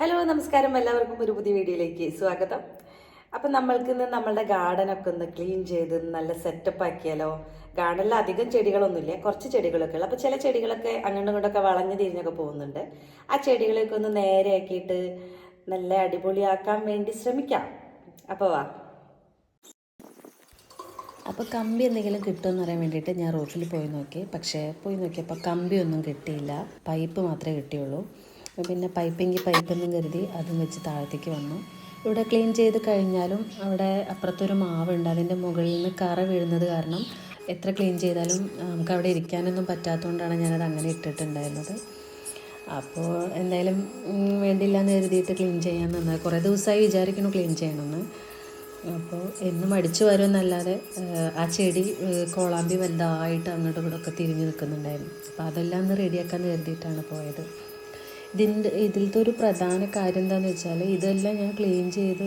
Hello നമസ്കാരം, എല്ലാവർക്കും ഒരു പുതിയ വീഡിയോയിലേക്ക് സ്വാഗതം. അപ്പം നമ്മൾക്ക് ഇന്ന് നമ്മളുടെ ഗാർഡനൊക്കെ ഒന്ന് ക്ലീൻ ചെയ്ത് നല്ല സെറ്റപ്പ് ആക്കിയാലോ. ഗാർഡനിൽ അധികം ചെടികളൊന്നുമില്ല, കുറച്ച് ചെടികളൊക്കെ ഉള്ളു. അപ്പോൾ ചില ചെടികളൊക്കെ അങ്ങോട്ടും ഇങ്ങോട്ടൊക്കെ വളഞ്ഞു തിരിഞ്ഞൊക്കെ പോകുന്നുണ്ട്. ആ ചെടികളൊക്കെ ഒന്ന് നേരെയാക്കിയിട്ട് നല്ല അടിപൊളിയാക്കാൻ വേണ്ടി ശ്രമിക്കാം. അപ്പോൾ വാ. അപ്പോൾ കമ്പി എന്തെങ്കിലും കിട്ടുമെന്ന് പറയാൻ വേണ്ടിയിട്ട് ഞാൻ റോട്ടിൽ പോയി നോക്കി. പക്ഷേ പോയി നോക്കിയപ്പോൾ കമ്പിയൊന്നും കിട്ടിയില്ല, പൈപ്പ് മാത്രമേ കിട്ടിയുള്ളൂ. പിന്നെ പൈപ്പെന്നും കരുതി അതും വെച്ച് താഴത്തേക്ക് വന്നു. ഇവിടെ ക്ലീൻ ചെയ്ത് കഴിഞ്ഞാലും അവിടെ അപ്പുറത്തൊരു മാവുണ്ട്, അതിൻ്റെ മുകളിൽ നിന്ന് കറ വീഴുന്നത് കാരണം എത്ര ക്ലീൻ ചെയ്താലും നമുക്ക് അവിടെ ഇരിക്കാനൊന്നും പറ്റാത്തതുകൊണ്ടാണ് ഞാനത് അങ്ങനെ ഇട്ടിട്ടുണ്ടായിരുന്നത്. അപ്പോൾ എന്തായാലും വേണ്ടില്ല എന്ന് കരുതിയിട്ട് ക്ലീൻ ചെയ്യാൻ നിന്നത്. കുറേ ദിവസമായി വിചാരിക്കുന്നു ക്ലീൻ ചെയ്യണമെന്ന്. അപ്പോൾ എന്നും അടിച്ചു വരുമെന്നല്ലാതെ ആ ചെടി കോളാമ്പി വലുതായിട്ട് അങ്ങോട്ടും ഇങ്ങോട്ടൊക്കെ തിരിഞ്ഞ് നിൽക്കുന്നുണ്ടായിരുന്നു. അപ്പോൾ അതെല്ലാം ഒന്ന് റെഡിയാക്കാമെന്ന് കരുതിയിട്ടാണ് പോയത്. ഇതിലത്തെ ഒരു പ്രധാന കാര്യം എന്താണെന്ന് വെച്ചാൽ, ഇതെല്ലാം ഞാൻ ക്ലീൻ ചെയ്ത്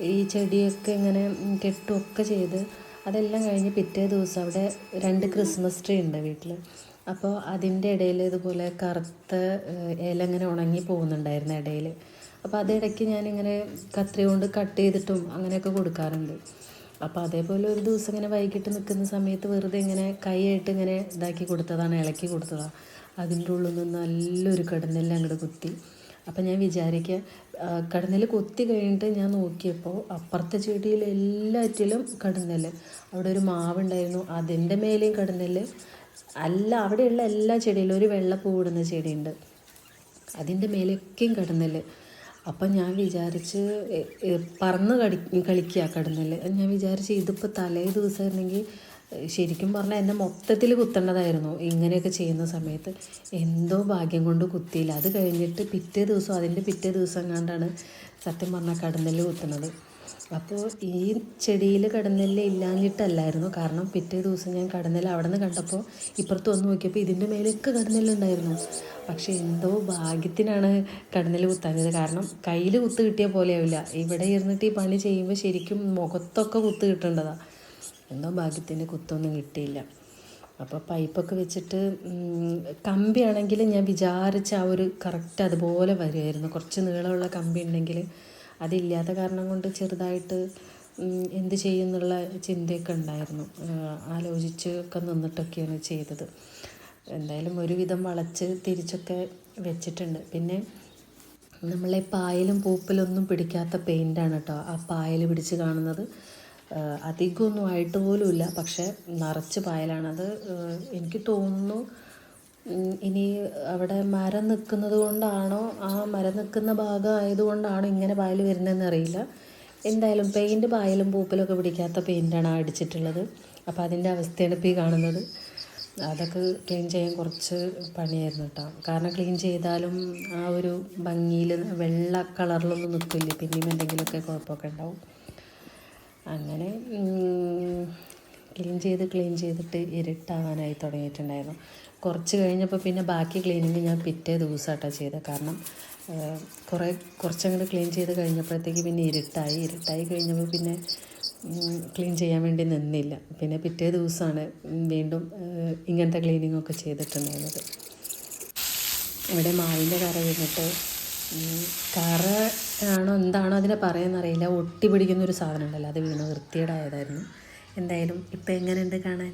ഈ ചെടിയൊക്കെ ഇങ്ങനെ കെട്ടുമൊക്കെ ചെയ്ത് അതെല്ലാം കഴിഞ്ഞ് പിറ്റേ ദിവസം അവിടെ 2 ക്രിസ്മസ് ട്രീ ഉണ്ട് വീട്ടിൽ. അപ്പോൾ അതിൻ്റെ ഇടയിൽ ഇതുപോലെ കറുത്ത ഇല ഇങ്ങനെ ഉണങ്ങി പോകുന്നുണ്ടായിരുന്നു ഇടയിൽ. അപ്പോൾ അതിടയ്ക്ക് ഞാനിങ്ങനെ കത്രി കൊണ്ട് കട്ട് ചെയ്തിട്ടും അങ്ങനെയൊക്കെ കൊടുക്കാറുണ്ട്. അപ്പോൾ അതേപോലെ ഒരു ദിവസം ഇങ്ങനെ വൈകിട്ട് നിൽക്കുന്ന സമയത്ത് വെറുതെ ഇങ്ങനെ കൈയായിട്ട് ഇങ്ങനെ ഇതാക്കി കൊടുത്തതാണ്, ഇളക്കി കൊടുത്തതാണ്. അതിൻ്റെ ഉള്ളിൽ നിന്ന് നല്ലൊരു കടന്നെല്ലാം അങ്ങോട്ട് കുത്തി. അപ്പം ഞാൻ വിചാരിക്കുക, കടന്നെല്ല് കൊത്തി കഴിഞ്ഞിട്ട് ഞാൻ നോക്കിയപ്പോൾ അപ്പുറത്തെ ചെടിയിൽ എല്ലാറ്റിലും കടന്നെല്ല്. അവിടെ ഒരു മാവുണ്ടായിരുന്നു, അതിൻ്റെ മേലെയും കടന്നെല്ല്. അവിടെയുള്ള എല്ലാ ചെടിയിലും ഒരു വെള്ള പൂവിടുന്ന ചെടിയുണ്ട്, അതിൻ്റെ മേലെയൊക്കെയും കടന്നെല്ല്. അപ്പം ഞാൻ വിചാരിച്ച് പറന്ന് കളിക്കുക കടന്നെല്ല്. ഞാൻ വിചാരിച്ച് ഇതിപ്പോൾ തലേ ദിവസമായിരുന്നെങ്കിൽ ശരിക്കും പറഞ്ഞാൽ എന്നെ മൊത്തത്തിൽ കുത്തേണ്ടതായിരുന്നു ഇങ്ങനെയൊക്കെ ചെയ്യുന്ന സമയത്ത്. എന്തോ ഭാഗ്യം കൊണ്ട് കുത്തിയില്ല. അത് കഴിഞ്ഞിട്ട് അതിൻ്റെ പിറ്റേ ദിവസം കണ്ടാണ് സത്യം പറഞ്ഞാൽ കടന്നെല്ല് കുത്തുന്നത്. അപ്പോൾ ഈ ചെടിയിൽ കടന്നെല്ല് ഇല്ലാഞ്ഞിട്ടല്ലായിരുന്നു, കാരണം പിറ്റേ ദിവസം ഞാൻ കടന്നെല്ല് അവിടെ നിന്ന് കണ്ടപ്പോൾ ഇപ്പുറത്ത് വന്ന് നോക്കിയപ്പോൾ ഇതിൻ്റെ മേലെയൊക്കെ കടന്നെല്ലുണ്ടായിരുന്നു. പക്ഷേ എന്തോ ഭാഗ്യത്തിനാണ് കടന്നെല്ല് കുത്താഞ്ഞത്, കാരണം കയ്യിൽ കുത്ത് കിട്ടിയ പോലെയാവില്ല. ഇവിടെ ഇരുന്നിട്ട് ഈ പണി ചെയ്യുമ്പോൾ ശരിക്കും മുഖത്തൊക്കെ കുത്ത് കിട്ടേണ്ടതാണ്. എന്തോ ഭാഗ്യത്തിന് കുത്തൊന്നും കിട്ടിയില്ല. അപ്പോൾ പൈപ്പൊക്കെ വെച്ചിട്ട് കമ്പിയാണെങ്കിൽ ഞാൻ വിചാരിച്ച ആ ഒരു കറക്റ്റ് അതുപോലെ വരുമായിരുന്നു. കുറച്ച് നീളമുള്ള കമ്പി ഉണ്ടെങ്കിൽ, അതില്ലാത്ത കാരണം കൊണ്ട് ചെറുതായിട്ട് എന്ത് ചെയ്യുന്നുള്ള ചിന്തയൊക്കെ ഉണ്ടായിരുന്നു. ആലോചിച്ച് ഒക്കെ നിന്നിട്ടൊക്കെയാണ് ചെയ്തത്. എന്തായാലും ഒരുവിധം വളച്ച് തിരിച്ചൊക്കെ വെച്ചിട്ടുണ്ട്. പിന്നെ നമ്മളെ പായലും പൂപ്പലൊന്നും പിടിക്കാത്ത പെയിൻ്റാണ് കേട്ടോ ആ പായൽ പിടിച്ച് കാണുന്നത്. അധികമൊന്നും ആയിട്ട് പോലുമില്ല, പക്ഷേ നിറച്ച് പായലാണത്. എനിക്ക് തോന്നുന്നു ഇനി അവിടെ മരം നിൽക്കുന്നത് കൊണ്ടാണോ, ആ മരം നിൽക്കുന്ന ഭാഗം ആയതുകൊണ്ടാണോ ഇങ്ങനെ പായൽ വരുന്നതെന്ന് അറിയില്ല. എന്തായാലും പെയിൻറ്റ് പായലും പൂപ്പലൊക്കെ പിടിക്കാത്ത പെയിൻ്റാണ് അടിച്ചിട്ടുള്ളത്. അപ്പോൾ അതിൻ്റെ അവസ്ഥയാണ് ഇപ്പോൾ ഈ കാണുന്നത്. അതൊക്കെ ക്ലീൻ ചെയ്യാൻ കുറച്ച് പണിയായിരുന്നു കേട്ടോ, കാരണം ക്ലീൻ ചെയ്താലും ആ ഒരു ഭംഗിയിൽ വെള്ള കളറിലൊന്നും നിൽക്കില്ല, പിന്നെയും എന്തെങ്കിലുമൊക്കെ കുഴപ്പമൊക്കെ ഉണ്ടാവും. അങ്ങനെ ക്ലീൻ ചെയ്തിട്ട് ഇരുട്ടാവാനായി തുടങ്ങിയിട്ടുണ്ടായിരുന്നു. കുറച്ച് കഴിഞ്ഞപ്പോൾ പിന്നെ ബാക്കി ക്ലീനിങ് ഞാൻ പിറ്റേ ദിവസമായിട്ടാണ് ചെയ്തത്. കാരണം കുറച്ചങ്ങോട്ട് ക്ലീൻ ചെയ്ത് കഴിഞ്ഞപ്പോഴത്തേക്ക് പിന്നെ ഇരുട്ടായി കഴിഞ്ഞപ്പോൾ പിന്നെ ക്ലീൻ ചെയ്യാൻ വേണ്ടി നിന്നില്ല. പിന്നെ പിറ്റേ ദിവസമാണ് വീണ്ടും ഇങ്ങനത്തെ ക്ലീനിങ്ങൊക്കെ ചെയ്തിട്ടുണ്ടായിരുന്നത്. ഇവിടെ മാവിൻ്റെ കറ വീണിട്ട്, കറ ആണോ എന്താണോ അതിനെ പറയാമെന്നറിയില്ല, ഒട്ടി പിടിക്കുന്നൊരു സാധനം ഉണ്ടല്ലോ, അത് വീണ് വൃത്തികേടായതായിരുന്നു. എന്തായാലും ഇപ്പം എങ്ങനെയുണ്ട് കാണാൻ?